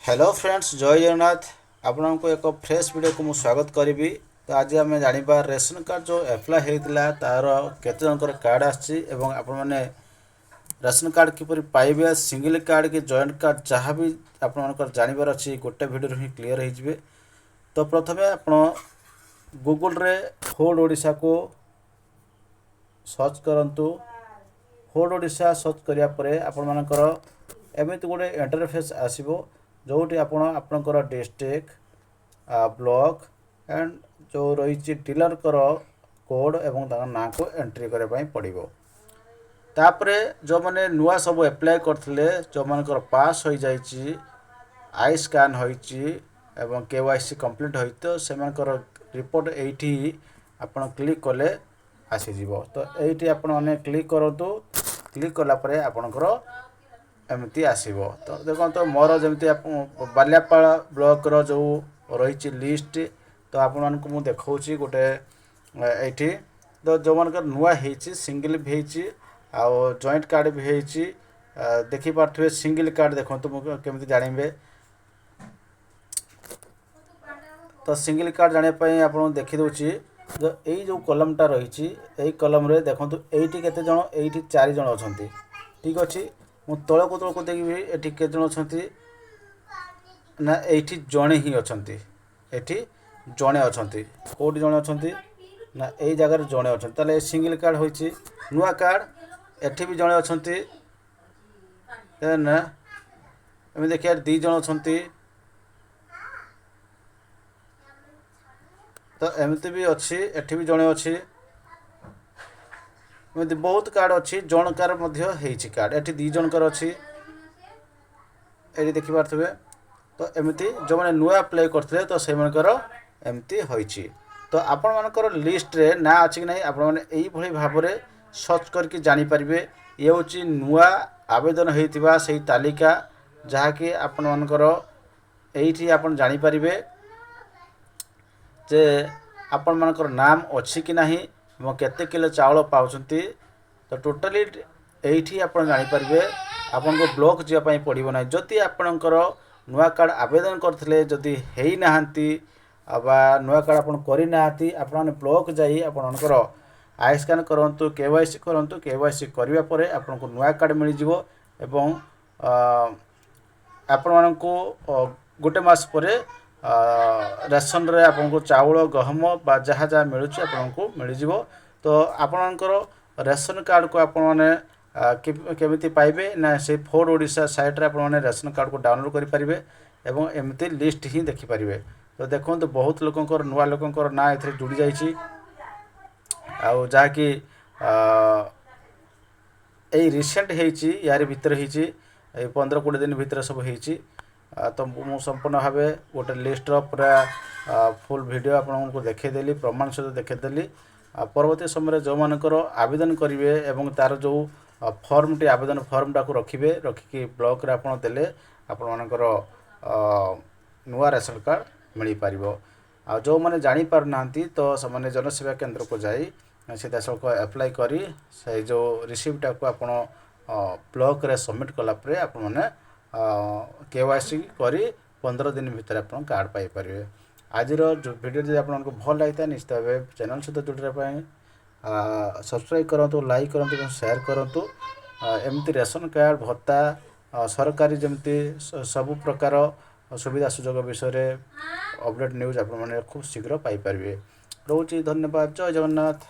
Hello friends, जय जगन्नाथ। आपको एक फ्रेश वीडियो को स्वागत करी। तो आज आम जाना रेशन कार्ड जो एप्लाय होता तार केत जनकर कार्ड आपने रेशन कार्ड किपर पाइबे, सिंगल कार्ड कि जॉइंट कार्ड जहाँ भी आप जानवर अच्छी गोटे वीडियो ही क्लीयर हो। तो प्रथम आप गूगल रे होल्ड ओडिशा को सर्च करंतु। होल्ड ओडिशा सर्च करिया परे आपनकर एमिति गोटे इंटरफेस आसीबो जोटी आपणकर डिस्ट्रिक्ट ब्लॉक एंड जो रही डीलर कर कोड एवं ना को एंट्री करने पड़ो। तापरे जो मैंने नुआ सब एप्लाय करते जो मानकर पास हो जाइए, आई स्कान हो केवाईसी कंप्लीट हो, तो से रिपोर्ट एठी आपण क्लिक कले आसीज। तो ये आपने क्लिक करूँ, क्लिक कलापर आपणकर एमती आसो। तो देखो तो मोर जमी बालियापाड़ ब्लॉक रो जो रही लिस्ट, तो आपण को देखा गोटे ये। तो जो मान नुआ सिंगल भी आउ जॉइंट कार्ड भी देखिपे। सिंगल कार्ड देखो केमी जानवे। तो सिंगल कार्ड जानापी आप देखीदे जो यही जो कलमटा रही यही कलम रे देखो ये केते जन, ये 4 जन अच्छा। ठीक अच्छे, मु तल को देखी ये केते जन अच्छा ना, ये जड़े ही अच्छा। ये जड़े अच्छा, कौटी जड़े अच्छा ना यही जगार जड़े अच्छा। ताले सिंगल कार्ड हो नुआ कार्ड एठी भी जड़े अच्छा। ना एम देखिए 2 जन अच्छा। तो एमती भी अच्छी, एठी भी जड़े अच्छी। एमती बहुत कार्ड अच्छी, जनकार कार्ड एठी 2 जनकर अच्छी, ये देखिपे। तो एमती जो मैंने नुआ अप्लाई करते तो से एमती होइछि। तो आपण मानकर लिस्ट रे ना अच्छी कि नहीं आपण मैंने भाव में सर्च करके जानीपारे। ये हूँ नुआ आवेदन होता से तालिका जहाँकि आपण मानकर यही आप जानीपारे जे आपण मानकर नाम अच्छी कि नहीं केते किलो चावल पाउछंती। तो टोटाली यही आप जानीपारे। आपन को ब्लॉक जावाई पड़ो ना जदि आपणकर नुआ कार्ड आवेदन करते जदि है नहांती बा नुआ कार्ड आपन करना आपने ब्लॉक जाई आपणकर आई स्कान करूँ, केवाईसी करूँ। केवाईसी करने पर आपन को नुआ कार्ड मिल जाव एवं आपण मानक गोटे मास पर रेशन रे आपन को चाउल गहम बा जहाँ जहाँ मिलूँ आपन को मिल जाव। तो आपणकर रेशन कार्ड को आपण मैंने केमिति पाइबे ना से फोर्ड ओडिशा साइट रे आपने रेशन कार्ड को डाउनलोड करें एवं एमती लिस्ट ही देखिपारे। तो देखो तो बहुत लोकंर नुआ लोकंर ना ए जुड़ी जाइए आउ जहाँकि यही रिसेंट होती यार भितर होती 15-20 दिन भितर सब होती। तो मु संपूर्ण भाव गोटे लिस्ट पूरा फुल वीडियो आपको देखीदेली, प्रमाण सहित देखीदेली। परवर्ती समय जो मानकर आवेदन करेंगे एवं तार जो फर्म टी आवेदन फर्मटा को रखिए, रखिकी ब्लॉक रे आपन देले आपण मानकर नुआ रेशन कार्ड मिल पार। आ जो मैंने जानी पार ना तो से जनसेवा केंद्र को जाई सीधा सड़क एप्लाय करी से जो रिसीप्टा को आप ब्लॉक रे सबमिट कलापर आप केवाईसी करी 15 दिन भितर आप कार्ड पाइपर। आज जो वीडियो जब आपको भल लगता है निश्चित भाव चैनल सहित जोड़ापी सब्सक्राइब करूँ, लाइक करूँ, शेयर करूँ। एमती रेशन कार्ड भत्ता सरकारी जमती सबु प्रकार सुविधा सुजोग विषय अपडेट न्यूज आप खूब शीघ्र पाइपर। रोची धन्यवाद। जय जगन्नाथ।